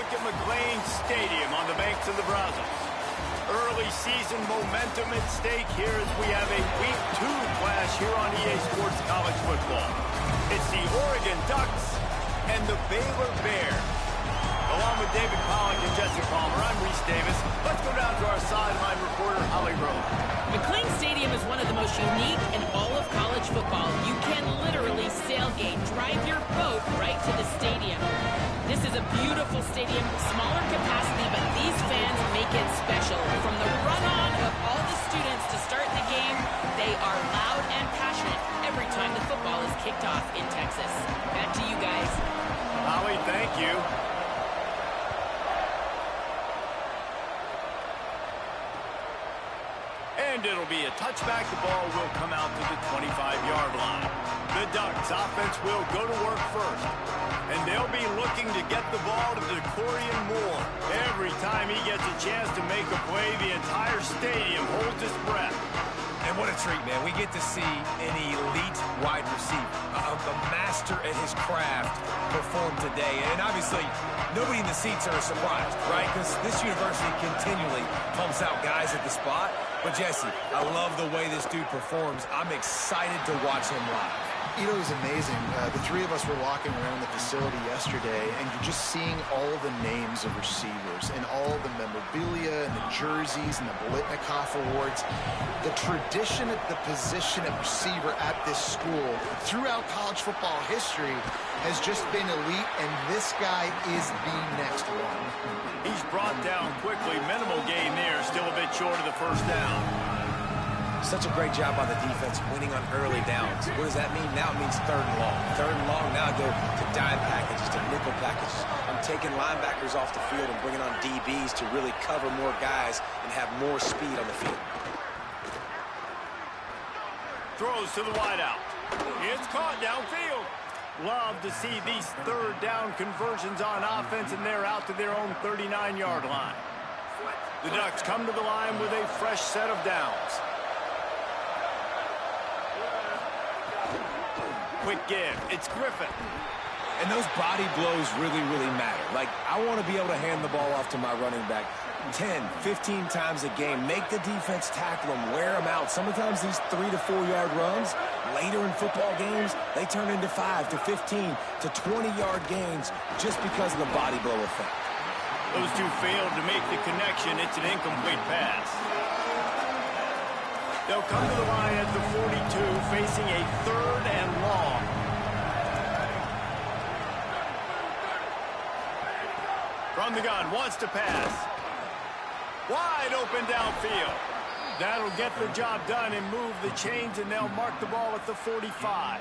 look at McLean Stadium on the banks of the Brazos. Early season momentum at stake here as we have a Week 2 clash here on EA Sports College Football. It's the Oregon Ducks and the Baylor Bears. Along with David Pollock and Jesse Palmer, I'm Reese Davis. Let's go down to our sideline reporter, Holly Rowe. McLean Stadium is one of the most unique in all of college football. You can literally sailgate, drive your boat right to the stadium. This is a beautiful stadium, smaller capacity, but these fans make it special. From the run-on of all the students to start the game, they are loud and passionate every time the football is kicked off in Texas. Back to you guys. Holly, thank you. And it'll be a touchback. The ball will come out to the 25-yard line. The Ducks offense will go to work first. And they'll be looking to get the ball to DeCorian Moore. Every time he gets a chance to make a play, the entire stadium holds its breath. And what a treat, man. We get to see an elite wide receiver, a master at his craft perform today. And obviously, nobody in the seats are surprised, right? Because this university continually pumps out guys at the spot. But, Jesse, I love the way this dude performs. I'm excited to watch him live. You know, it was amazing. The three of us were walking around the facility yesterday, and you're just seeing all the names of receivers and all the memorabilia and the jerseys and the Bolitnikoff awards. The tradition at the position of receiver at this school throughout college football history has just been elite, and this guy is the next one. He's brought down quickly. Minimal gain there, still a bit short of the first down. Such a great job by the defense winning on early downs. What does that mean? Now it means third and long. Third and long, now I go to dime packages, to nickel packages. I'm taking linebackers off the field and bringing on DBs to really cover more guys and have more speed on the field. Throws to the wideout. It's caught downfield. Love to see these third down conversions on offense, and they're out to their own 39-yard line. The Ducks come to the line with a fresh set of downs. Quick give. It's Griffin. And those body blows really, really matter. Like, I want to be able to hand the ball off to my running back 10, 15 times a game. Make the defense tackle them, wear them out. Sometimes these 3 to 4 yard runs, later in football games, they turn into 5 to 15 to 20-yard gains just because of the body blow effect. Those two failed to make the connection. It's an incomplete pass. They'll come to the line at the 42, facing a third and long. From the gun, wants to pass. Wide open downfield. That'll get the job done and move the chains, and they'll mark the ball at the 45.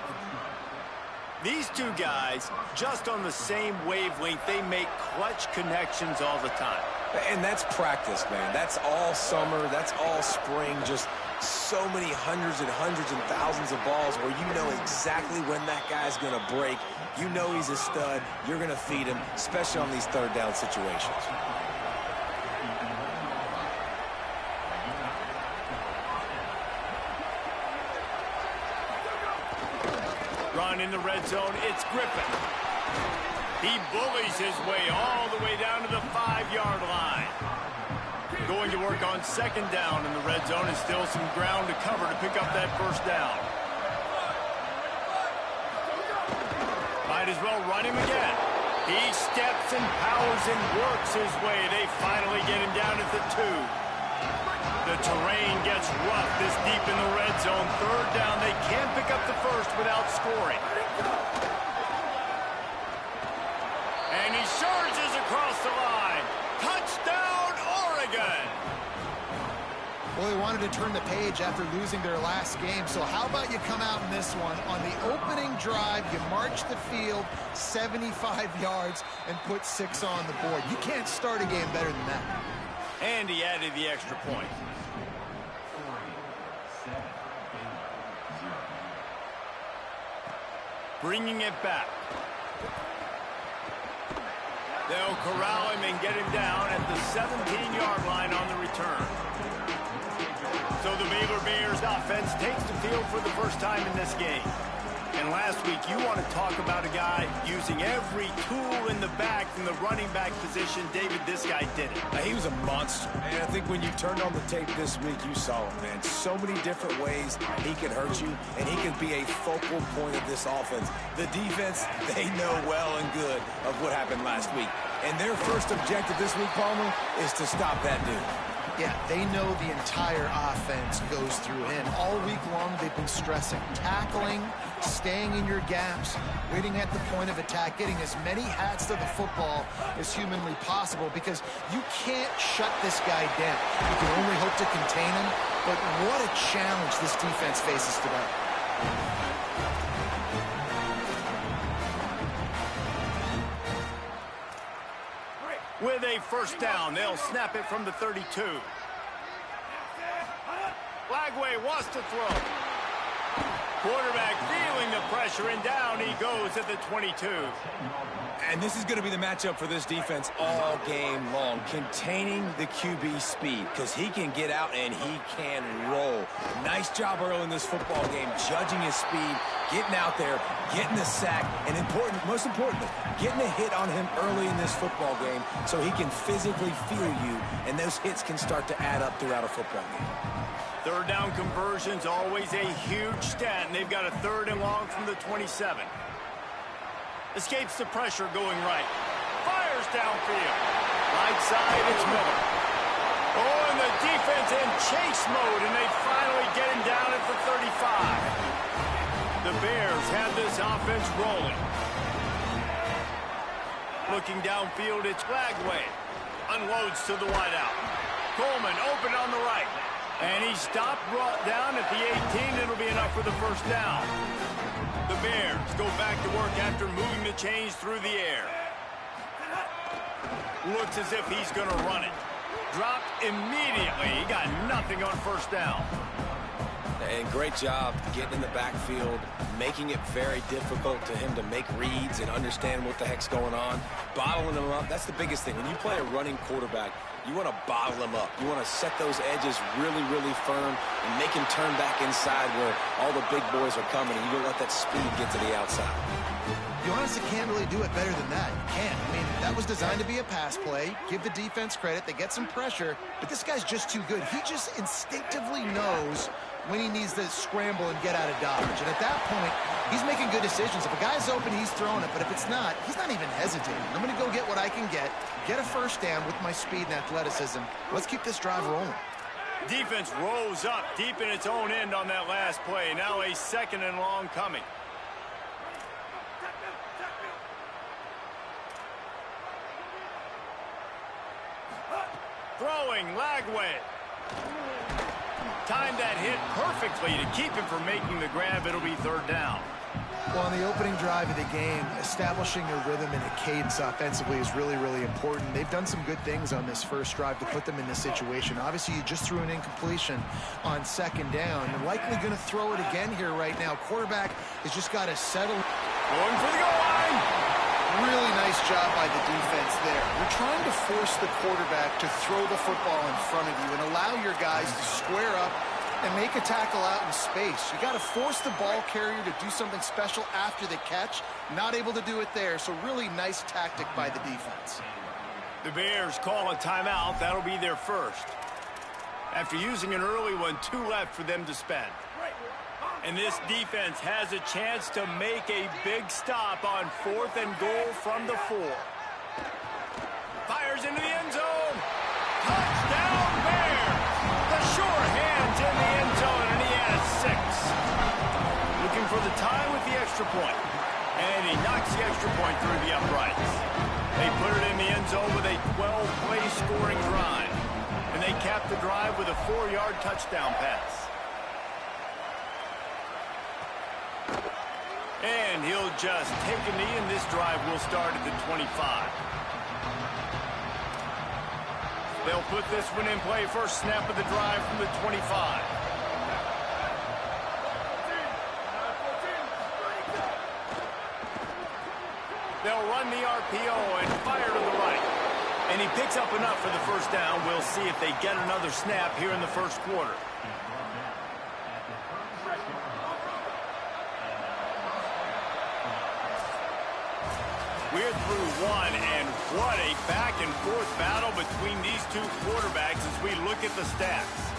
These two guys, just on the same wavelength, they make clutch connections all the time. And that's practice, man. That's all summer. That's all spring. Just so many hundreds and thousands of balls where you know exactly when that guy's going to break. You know he's a stud. You're going to feed him, especially on these third down situations. Run in the red zone. It's Griffin. He bullies his way all the way down to the 5-yard line. Going to work on second down in the red zone, and still some ground to cover to pick up that first down. Might as well run him again. He steps and powers and works his way. They finally get him down at the 2. The terrain gets rough this deep in the red zone. Third down, they can't pick up the first without scoring. And he surges across the line. Touchdown, Oregon! Well, they wanted to turn the page after losing their last game, so how about you come out in this one? On the opening drive, you march the field 75 yards and put 6 on the board. You can't start a game better than that. And he added the extra point. Bringing it back. They'll corral him and get him down at the 17-yard line on the return. So the Baylor Bears offense takes the field for the first time in this game. And And last week, you want to talk about a guy using every tool in the bag from the running back position. David, this guy did it. He was a monster. And I think when you turned on the tape this week, you saw him, man. So many different ways he can hurt you, and he can be a focal point of this offense. The defense, they know well and good of what happened last week. And their first objective this week, Palmer, is to stop that dude. Yeah, they know the entire offense goes through him. All week long, they've been stressing tackling, staying in your gaps, waiting at the point of attack, getting as many hats to the football as humanly possible, because you can't shut this guy down. You can only hope to contain him, but what a challenge this defense faces today. With a first down, they'll snap it from the 32. Flagway wants to throw. Quarterback feeling the pressure, and down he goes at the 22. And this is going to be the matchup for this defense all game long, containing the QB speed, because he can get out and he can roll. Nice job early in this football game, judging his speed, getting out there, getting the sack, and most importantly, getting a hit on him early in this football game so he can physically feel you, and those hits can start to add up throughout a football game. Third down conversion's always a huge stat, and they've got a 3rd and long from the 27. Escapes the pressure going right. Fires downfield. Right side, it's Miller. Oh, and the defense in chase mode, and they finally get him down at the 35. The Bears have this offense rolling. Looking downfield, it's Flagway. Unloads to the wideout. Coleman open on the right. And he stopped, brought down at the 18. It'll be enough for the first down. The Bears go back to work after moving the chains through the air. Looks as if he's going to run it. Dropped immediately. He got nothing on first down. And great job getting in the backfield, making it very difficult to him to make reads and understand what the heck's going on. Bottling him up, that's the biggest thing. When you play a running quarterback, you want to bottle him up. You want to set those edges really, really firm and make him turn back inside where all the big boys are coming, and you don't let that speed get to the outside. You honestly can't really do it better than that. You can't. I mean, that was designed to be a pass play. Give the defense credit. They get some pressure, but this guy's just too good. He just instinctively knows when he needs to scramble and get out of dodge. And at that point, he's making good decisions. If a guy's open, he's throwing it. But if it's not, he's not even hesitating. I'm going to go get what I can get a first down with my speed and athleticism. Let's keep this drive rolling. Defense rose up deep in its own end on that last play. Now a 2nd and long coming. Throwing, Lagway. Timed that hit perfectly to keep him from making the grab. It'll be 3rd down. Well, on the opening drive of the game, establishing a rhythm and a cadence offensively is really, really important. They've done some good things on this first drive to put them in this situation. Obviously, you just threw an incompletion on 2nd down. You're likely going to throw it again here right now. Quarterback has just got to settle. Going for the goal line. Really nice job by the defense there. You're trying to force the quarterback to throw the football in front of you and allow your guys to square up and make a tackle out in space. You got to force the ball carrier to do something special after the catch. Not able to do it there, so really nice tactic by the defense. The Bears call a timeout. That'll be their first. After using an early one, 2 left for them to spend. And this defense has a chance to make a big stop on 4th and goal from the 4. Fires into the end zone. Touchdown, Bears! The sure hands in the end zone, and he has 6. Looking for the tie with the extra point. And he knocks the extra point through the uprights. They put it in the end zone with a 12-play scoring drive. And they cap the drive with a 4-yard touchdown pass. And he'll just take a knee, and this drive will start at the 25. They'll put this one in play. First snap of the drive from the 25. They'll run the RPO and fire to the right. And he picks up enough for the first down. We'll see if they get another snap here in the first quarter. We're through one, and what a back-and-forth battle between these two quarterbacks as we look at the stats.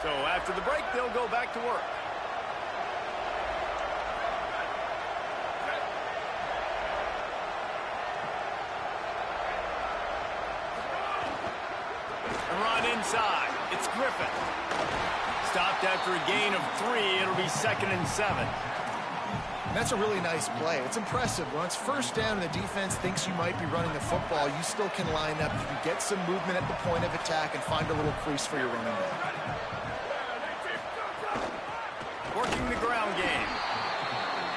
So after the break, they'll go back to work. Run inside. It's Griffin. Stopped after a gain of 3. It'll be 2nd and 7. That's a really nice play. It's impressive. When it's first down and the defense thinks you might be running the football, you still can line up. You can get some movement at the point of attack and find a little crease for your running back. Working the ground game.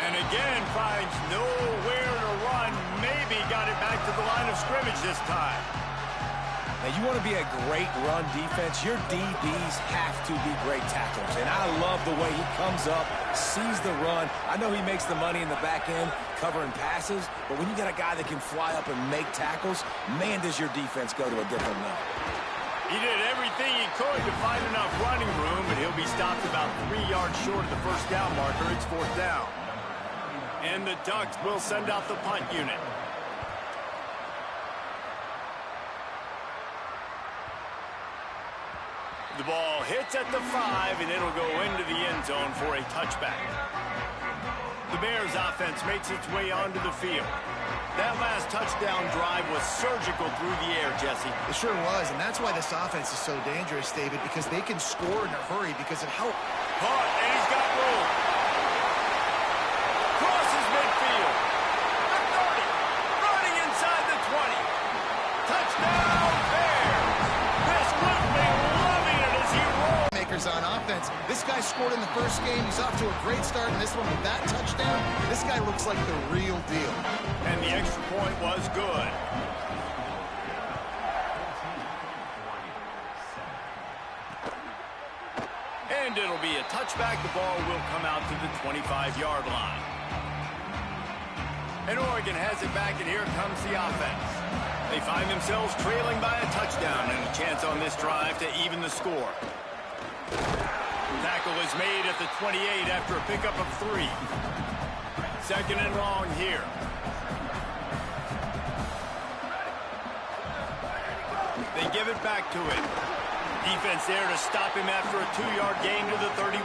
And again finds nowhere to run. Maybe got it back to the line of scrimmage this time. Now, you want to be a great run defense, your DBs have to be great tacklers. And I love the way he comes up, sees the run. I know he makes the money in the back end covering passes, but when you got a guy that can fly up and make tackles, man, does your defense go to a different level. He did everything he could to find enough running room, but he'll be stopped about 3 yards short of the first down marker. It's 4th down. And the Ducks will send out the punt unit. The ball hits at the 5, and it'll go into the end zone for a touchback. The Bears offense makes its way onto the field. That last touchdown drive was surgical through the air, Jesse. It sure was, and that's why this offense is so dangerous, David, because they can score in a hurry because of how... Caught, and he's got room. Crosses midfield. The 30. Running inside the 20. Touchdown, Bears. Chris Quickly loving it as he rolls. On offense. This guy scored in the first game. He's off to a great start in this one with that touchdown. This guy looks like the real deal. And the extra point was good. And it'll be a touchback. The ball will come out to the 25-yard line. And Oregon has it back, and here comes the offense. They find themselves trailing by a touchdown and a chance on this drive to even the score. Tackle is made at the 28 after a pickup of 3. 2nd and long here. They give it back to him. Defense there to stop him after a 2-yard gain to the 31.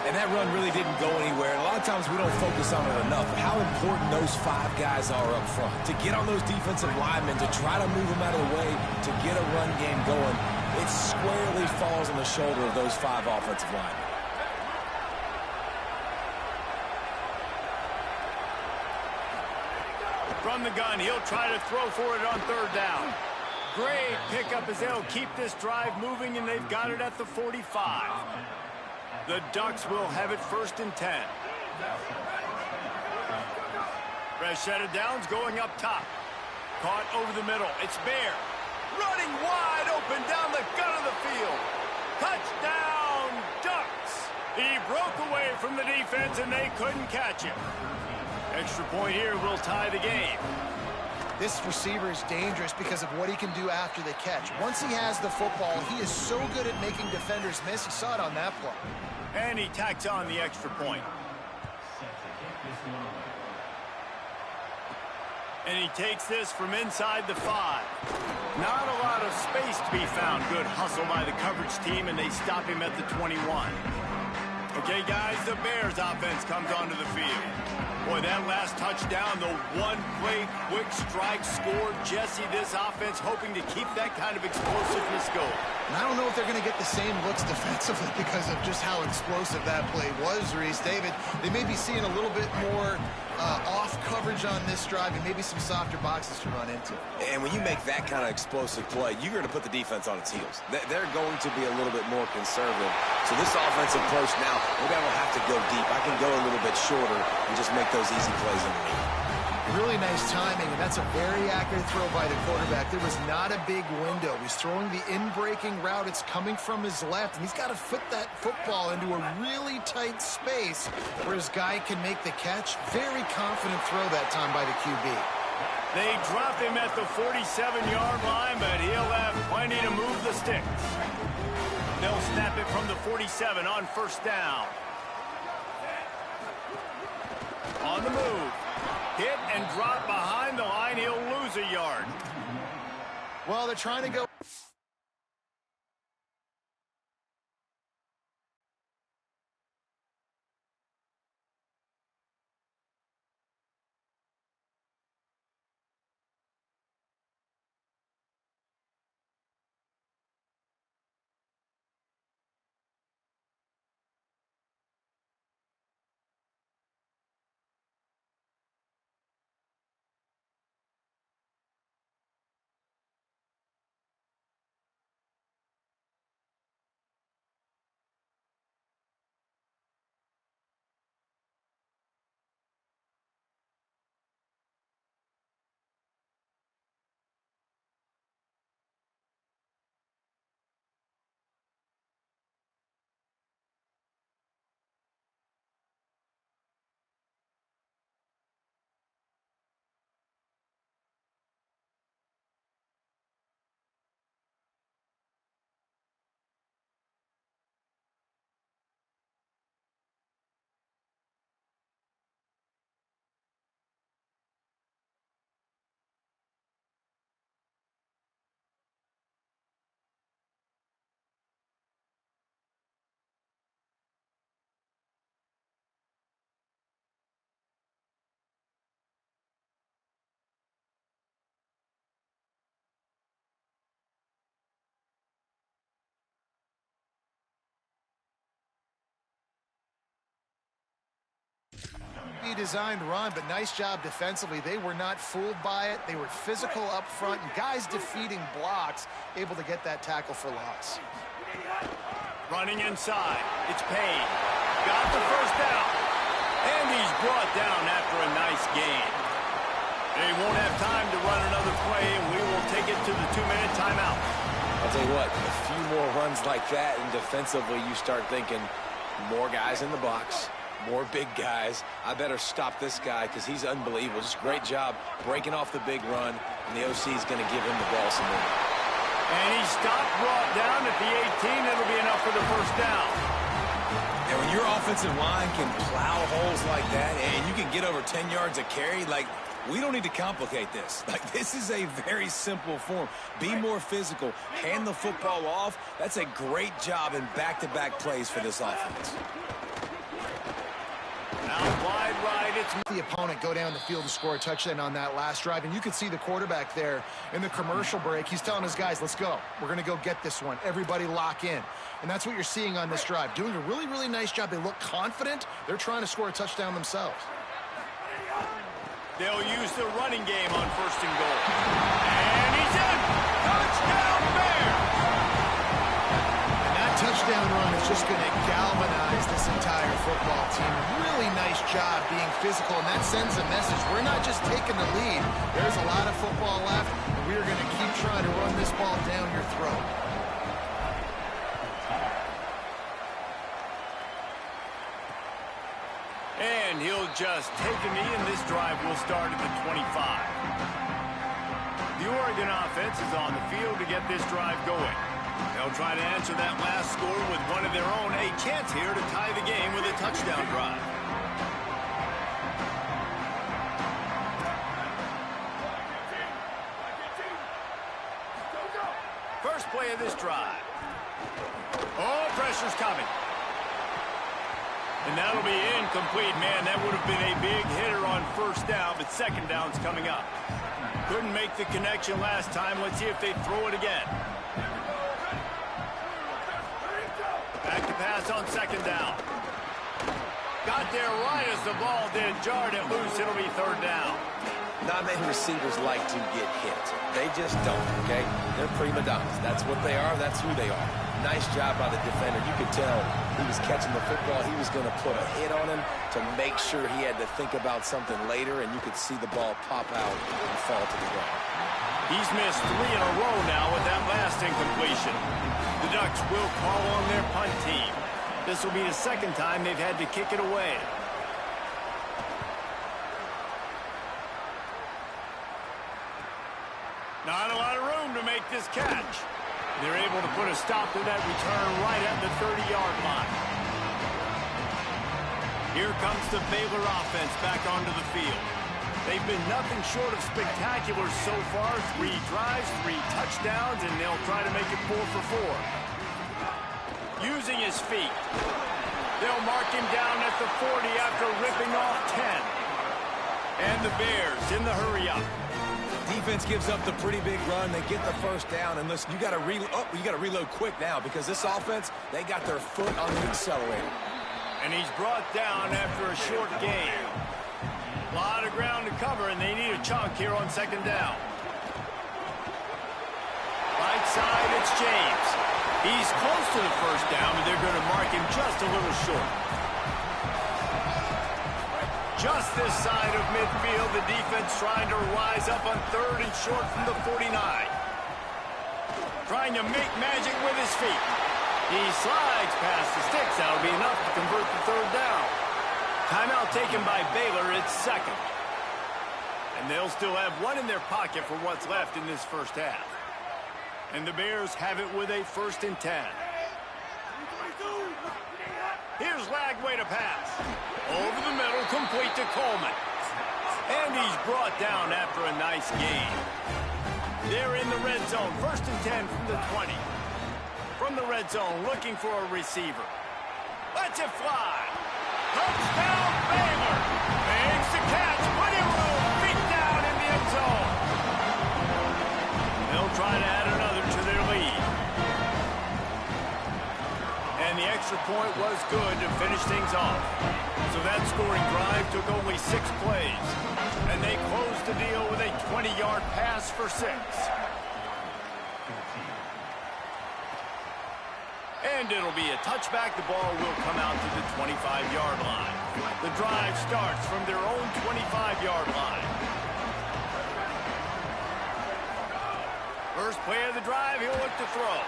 And that run really didn't go anywhere. And a lot of times we don't focus on it enough, but how important those 5 guys are up front. To get on those defensive linemen, to try to move them out of the way, to get a run game going, it squarely falls on the shoulder of those 5 offensive linemen. From the gun, he'll try to throw for it on 3rd down. Great pickup as they'll keep this drive moving, and they've got it at the 45. The Ducks will have it 1st and 10. Fresh set of downs going up top. Caught over the middle. It's Bear. Running wide open down the gut of the field. Touchdown, Ducks. He broke away from the defense, and they couldn't catch him. Extra point here will tie the game. This receiver is dangerous because of what he can do after the catch. Once he has the football, he is so good at making defenders miss. You saw it on that play. And he tacks on the extra point. And he takes this from inside the 5. Not a lot of space to be found. Good hustle by the coverage team, and they stop him at the 21. Okay, guys, the Bears offense comes onto the field. Boy, that last touchdown, the one-play quick strike scored. Jesse, this offense hoping to keep that kind of explosiveness going. And I don't know if they're going to get the same looks defensively because of just how explosive that play was, Reese. David, they may be seeing a little bit more off coverage on this drive and maybe some softer boxes to run into. And when you make that kind of explosive play, you're going to put the defense on its heels. They're going to be a little bit more conservative. So this offensive approach now, maybe I don't have to go deep. I can go a little bit shorter and just make those easy plays underneath. Really nice timing, and that's a very accurate throw by the quarterback. There was not a big window. He's throwing the in-breaking route. It's coming from his left, and he's got to fit that football into a really tight space where his guy can make the catch. Very confident throw that time by the QB. They drop him at the 47-yard line, but he'll have plenty to move the sticks. They'll snap it from the 47 on first down. On the move. Hit and drop behind the line. He'll lose a yard. Well, they're trying to go. Designed run, but nice job defensively. They were not fooled by it. They were physical up front, and guys defeating blocks, able to get that tackle for loss. Running inside. It's Payne. Got the first down. And he's brought down after a nice gain. They won't have time to run another play, and we will take it to the 2-minute timeout. I'll tell you what, a few more runs like that, and defensively you start thinking more guys in the box. More big guys. I better stop this guy because he's unbelievable. Just great job breaking off the big run, and the OC is going to give him the ball some more. And he's stopped, brought down at the 18. It'll be enough for the first down. And when your offensive line can plow holes like that, and you can get over 10 yards a carry, like, we don't need to complicate this. Like, this is a very simple form. Be more physical. Hand the football off. That's a great job in back-to-back plays for this offense. Out wide right, it's The opponent go down the field and score a touchdown on that last drive, and you can see the quarterback there in the commercial break. He's telling his guys, let's go. We're going to go get this one. Everybody lock in. And that's what you're seeing on this drive. Doing a really, really nice job. They look confident. They're trying to score a touchdown themselves. They'll use the running game on first and goal. And he's in! Touchdown Bears! And that touchdown run is just going to galvanize this entire football team. Really nice job being physical, and that sends a message. We're not just taking the lead. There's a lot of football left, and we're going to keep trying to run this ball down your throat. And he'll just take a knee, and this drive will start at the 25. The Oregon offense is on the field to get this drive going. They'll try to answer that last score with one of their own. A chance here to tie the game with a touchdown drive. First play of this drive. Oh, pressure's coming. And that'll be incomplete. Man, that would have been a big hitter on first down, but second down's coming up. Couldn't make the connection last time. Let's see if they throw it again. Back to pass on second down. Got there right as the ball did. Jarred it loose. It'll be third down. Not many receivers like to get hit. They just don't, okay? They're prima donnas. That's what they are. That's who they are. Nice job by the defender. You could tell he was catching the football. He was going to put a hit on him to make sure he had to think about something later, and you could see the ball pop out and fall to the ground. He's missed 3 in a row now with that last incompletion. The Ducks will call on their punt team. This will be the second time they've had to kick it away. Not a lot of room to make this catch. They're able to put a stop to that return right at the 30-yard line. Here comes the Baylor offense back onto the field. They've been nothing short of spectacular so far. 3 drives, 3 touchdowns, and they'll try to make it 4 for 4. Using his feet. They'll mark him down at the 40 after ripping off 10. And the Bears in the hurry-up. Defense gives up the pretty big run. They get the first down. And listen, you got to reload quick now because this offense, they got their foot on the accelerator. And he's brought down after a short gain. A lot of ground to cover, and they need a chunk here on second down. Right side, it's James. He's close to the first down, but they're going to mark him just a little short. Just this side of midfield, the defense trying to rise up on 3rd and short from the 49. Trying to make magic with his feet. He slides past the sticks. That'll be enough to convert the 3rd down. Timeout taken by Baylor. It's 2nd. And they'll still have 1 in their pocket for what's left in this first half. And the Bears have it with a 1st and 10. Here's Lagway to pass. Over the middle, complete to Coleman. And he's brought down after a nice gain. They're in the red zone. 1st and 10 from the 20. From the red zone, looking for a receiver. Lets it fly. Touchdown, Baylor. Makes the catch. Plenty of room. Feet down in the end zone. They'll try to add another to their lead. And the extra point was good to finish things off. So that scoring drive took only 6 plays. And they closed the deal with a 20-yard pass for 6. And it'll be a touchback. The ball will come out to the 25-yard line. The drive starts from their own 25-yard line. First play of the drive, he'll look to throw.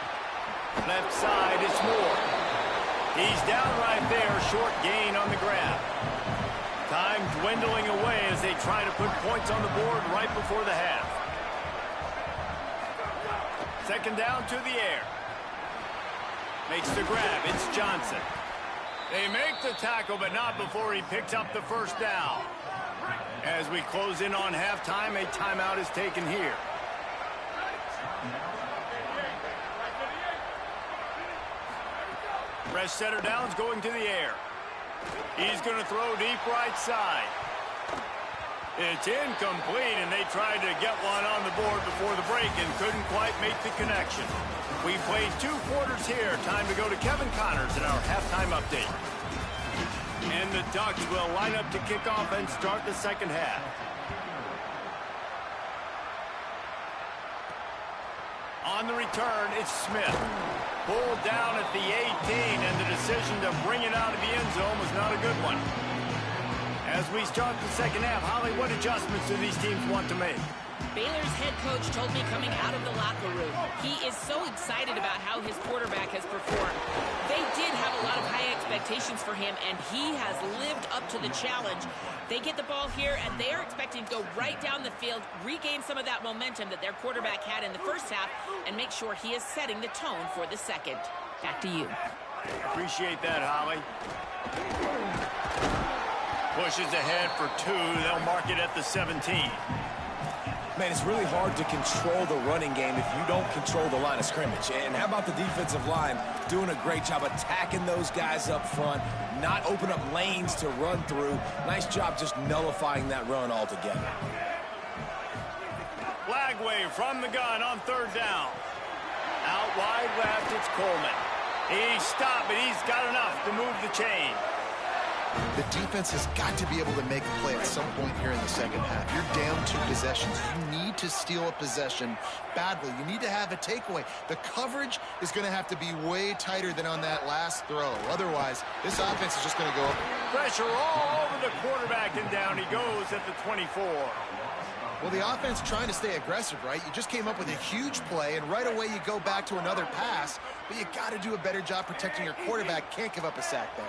Left side, it's Moore. He's down right there, short gain on the grab. Time dwindling away as they try to put points on the board right before the half. 2nd down to the air. Makes the grab, it's Johnson. They make the tackle, but not before he picks up the first down. As we close in on halftime, a timeout is taken here. Fresh setter downs going to the air. He's going to throw deep right side. It's incomplete, and they tried to get one on the board before the break and couldn't quite make the connection. We played 2 quarters here. Time to go to Kevin Connors in our halftime update. And the Ducks will line up to kick off and start the second half. On the return, it's Smith. Pulled down at the 18, and the decision to bring it out of the end zone was not a good one. As we start the second half, Holly, what adjustments do these teams want to make? Baylor's head coach told me coming out of the locker room, he is so excited about how his quarterback has performed. They did have a lot of high expectations for him, and he has lived up to the challenge. They get the ball here, and they are expecting to go right down the field, regain some of that momentum that their quarterback had in the first half, and make sure he is setting the tone for the second. Back to you. Appreciate that, Holly. Pushes ahead for 2. They'll mark it at the 17. Man, it's really hard to control the running game if you don't control the line of scrimmage. And how about the defensive line doing a great job attacking those guys up front, not open up lanes to run through. Nice job just nullifying that run altogether. Lagway from the gun on 3rd down. Out wide left, it's Coleman. He stopped, but he's got enough to move the chain. The defense has got to be able to make a play at some point here in the second half. You're down 2 possessions. You need to steal a possession badly. You need to have a takeaway. The coverage is going to have to be way tighter than on that last throw. Otherwise, this offense is just going to go up. Pressure all over the quarterback, and down he goes at the 24. Well, the offense trying to stay aggressive, right? You just came up with a huge play, and right away you go back to another pass, but you got to do a better job protecting your quarterback. Can't give up a sack there.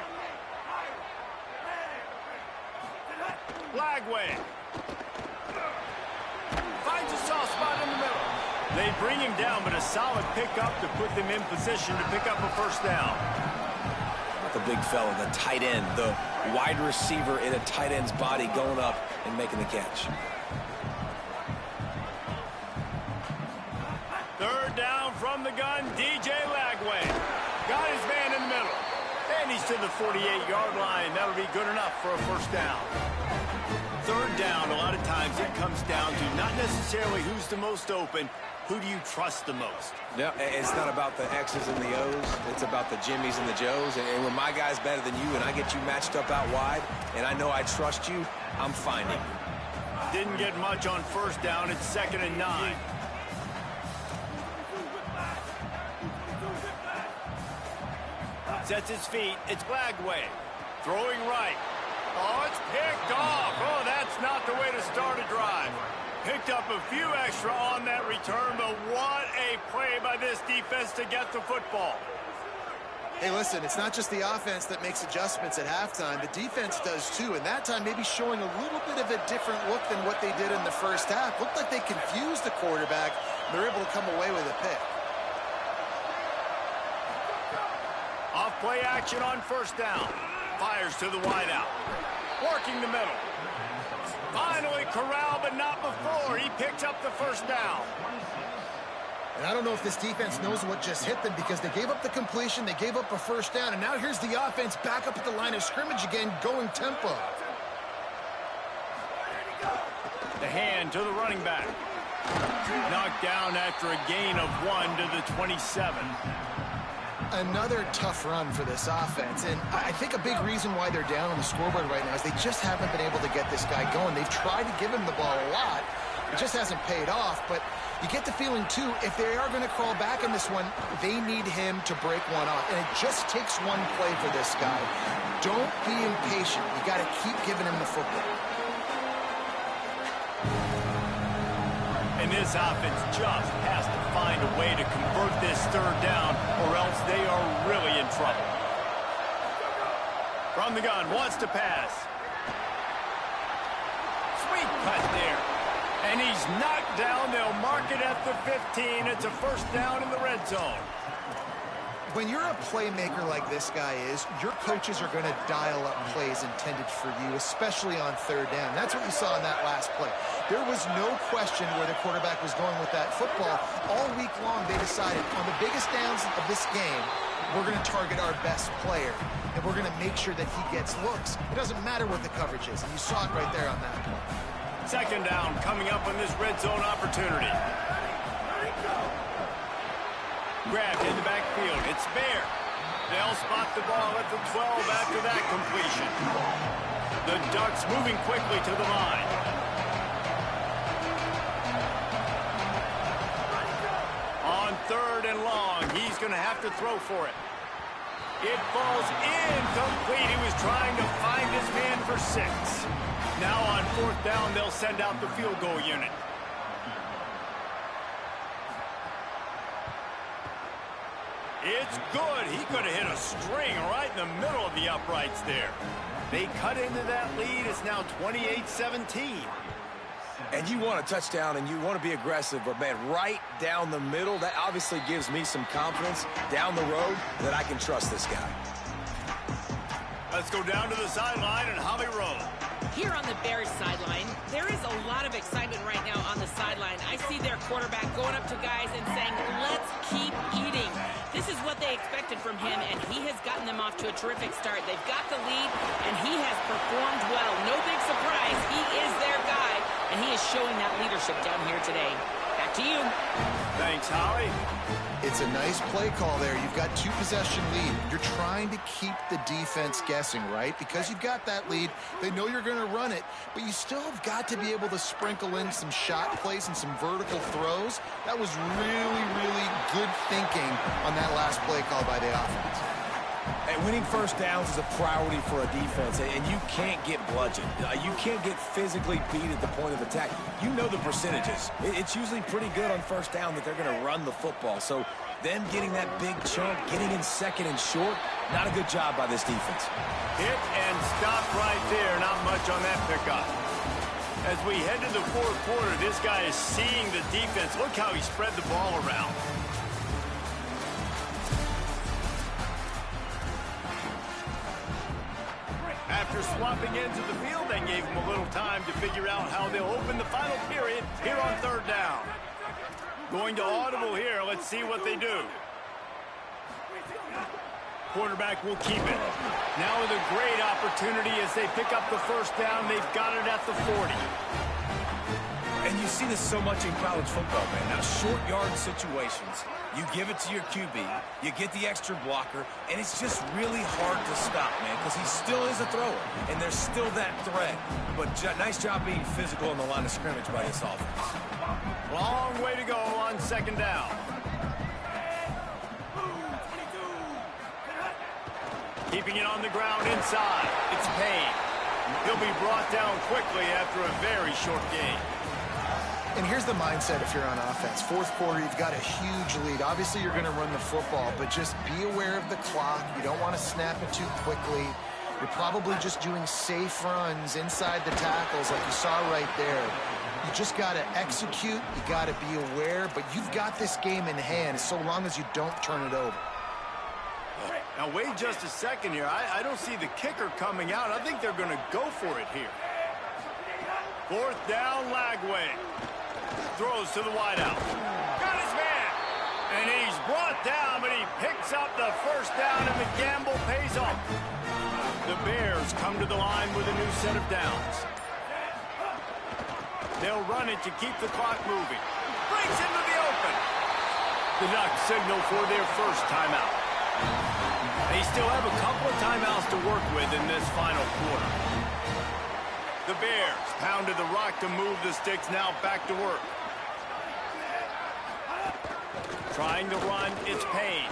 Lagway finds a soft spot in the middle. They bring him down, but a solid pickup to put them in position to pick up a first down. The big fella, the tight end, the wide receiver in a tight end's body going up and making the catch. Third down from the gun, DJ Lagway. Got his man in the middle. And he's to the 48-yard line. That'll be good enough for a first down. Third down, a lot of times it comes down to not necessarily who's the most open, who do you trust the most? No, it's not about the X's and the O's. It's about the Jimmys and the Joes. And when my guy's better than you and I get you matched up out wide and I know I trust you, I'm finding you. Didn't get much on first down. It's 2nd and 9. Sets his feet. It's Lagway. Throwing right. Oh, it's picked off. Oh, that's not the way to start a drive. Picked up a few extra on that return, but what a play by this defense to get the football. Hey, listen, it's not just the offense that makes adjustments at halftime. The defense does too, and that time maybe showing a little bit of a different look than what they did in the first half. Looked like they confused the quarterback. They're able to come away with a pick. Off play action on first down. Fires to the wideout. Working the middle. Finally corralled, but not before. He picks up the first down. And I don't know if this defense knows what just hit them because they gave up the completion, they gave up a first down, and now here's the offense back up at the line of scrimmage again, going tempo. The hand to the running back. Knocked down after a gain of 1 to the 27. Another tough run for this offense, and I think a big reason why they're down on the scoreboard right now is they just haven't been able to get this guy going. They've tried to give him the ball a lot. It just hasn't paid off, but you get the feeling, too, if they are going to crawl back in this one, they need him to break one off, and it just takes one play for this guy. Don't be impatient. You got to keep giving him the football. And this offense just has to find a way to convert this third down, or else they are really in trouble. From the gun, wants to pass. Sweet cut there. And he's knocked down. They'll mark it at the 15. It's a first down in the red zone. When you're a playmaker like this guy is, your coaches are going to dial up plays intended for you, especially on third down. That's what you saw in that last play. There was no question where the quarterback was going with that football. All week long, they decided on the biggest downs of this game, we're going to target our best player, and we're going to make sure that he gets looks. It doesn't matter what the coverage is, and you saw it right there on that play. Second down coming up on this red zone opportunity. Grabbed in the backfield. It's Bear. They'll spot the ball at the 12 after that completion. The Ducks moving quickly to the line. On third and long, he's going to have to throw for it. It falls incomplete. He was trying to find his man for 6. Now on fourth down, they'll send out the field goal unit. It's good. He could have hit a string right in the middle of the uprights there. They cut into that lead. It's now 28-17. And you want a touchdown and you want to be aggressive, but, man, right down the middle, that obviously gives me some confidence down the road that I can trust this guy. Let's go down to the sideline and Holly Rowe. Here on the Bears sideline, there is a lot of excitement right now on the sideline. I see their quarterback going up to guys and saying, let's keep eating. This is what they expected from him, and he has gotten them off to a terrific start. They've got the lead, and he has performed well. No big surprise. He is their guy, and he is showing that leadership down here today. Back to to you. Thanks, Howie. It's a nice play call there. You've got 2-possession lead. You're trying to keep the defense guessing, right? Because you've got that lead, they know you're going to run it, but you still have got to be able to sprinkle in some shot plays and some vertical throws. That was really, really good thinking on that last play call by the offense. Hey, winning first downs is a priority for a defense, and you can't get bludgeoned. You can't get physically beat at the point of attack. You know the percentages. It's usually pretty good on first down that they're going to run the football. So them getting that big chunk, getting in second and short, not a good job by this defense. Hit and stop right there. Not much on that pickup. As we head to the fourth quarter, this guy is seeing the defense. Look how he spread the ball around. After swapping ends of the field, they gave him a little time to figure out how they'll open the final period here on third down. Going to audible here. Let's see what they do. Quarterback will keep it. Now with a great opportunity as they pick up the first down. They've got it at the 40. And you see this so much in college football, man. Now, short yard situations, you give it to your QB, you get the extra blocker, and it's just really hard to stop, man, because he still is a thrower, and there's still that threat. But nice job being physical on the line of scrimmage by this offense. Long way to go on second down. Keeping it on the ground inside. It's Payne. He'll be brought down quickly after a very short game. And here's the mindset if you're on offense. Fourth quarter, you've got a huge lead. Obviously, you're going to run the football, but just be aware of the clock. You don't want to snap it too quickly. You're probably just doing safe runs inside the tackles like you saw right there. You just got to execute. You got to be aware, but you've got this game in hand so long as you don't turn it over. Now, wait just a second here. I don't see the kicker coming out. I think they're going to go for it here. Fourth down, Lagway. Throws to the wideout. Got his man. And he's brought down, but he picks up the first down, and the gamble pays off. The Bears come to the line with a new set of downs. They'll run it to keep the clock moving. Breaks into the open. The Ducks signal for their first timeout. They still have a couple of timeouts to work with in this final quarter. The Bears pounded the rock to move the sticks, now back to work. Trying to run, it's Payne.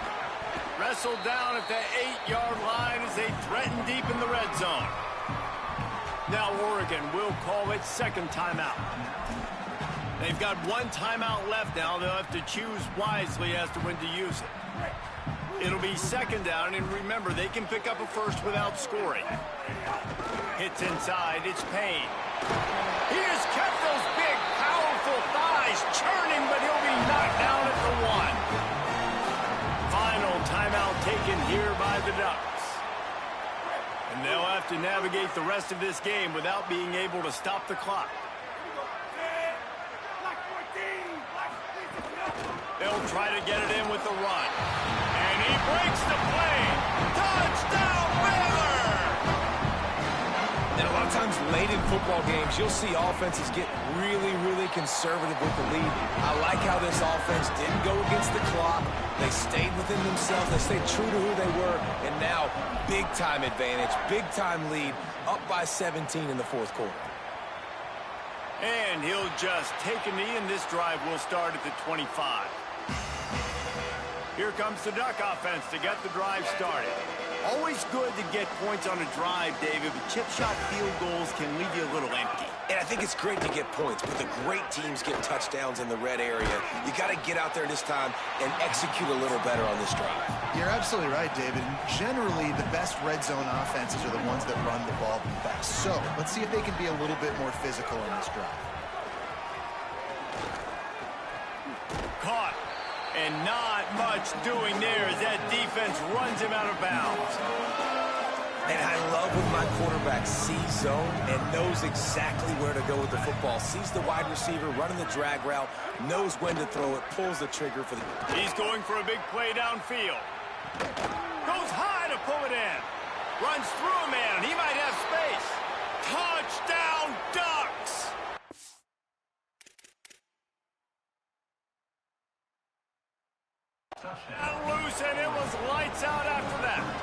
Wrestled down at the 8-yard line as they threaten deep in the red zone. Now Oregon will call its second timeout. They've got one timeout left now. They'll have to choose wisely as to when to use it. It'll be second down, and remember, they can pick up a first without scoring. Hits inside, it's Payne. He has kept those big, powerful thighs churning, but he'll be knocked down at the 1. Final timeout taken here by the Ducks. And they'll have to navigate the rest of this game without being able to stop the clock. They'll try to get it in with the run. And he breaks the play. Touchdown, Baylor! And a lot of times late in football games, you'll see offenses get really, really conservative with the lead. I like how this offense didn't go against the clock. They stayed within themselves. They stayed true to who they were. And now, big-time advantage, big-time lead, up by 17 in the fourth quarter. And he'll just take a knee, and this drive will start at the 25. Here comes the Duck offense to get the drive started. Always good to get points on a drive, David, but chip shot field goals can leave you a little empty. And I think it's great to get points, but the great teams get touchdowns in the red area. You got to get out there this time and execute a little better on this drive. You're absolutely right, David. Generally, the best red zone offenses are the ones that run the ball the best. So let's see if they can be a little bit more physical on this drive. Caught. And not much doing there as that defense runs him out of bounds. And I love when my quarterback sees zone and knows exactly where to go with the football. Sees the wide receiver running the drag route, knows when to throw it, pulls the trigger for the... He's going for a big play downfield. Goes high to pull it in. Runs through a man. He might have space. Touchdown, Ducks! lights out after that.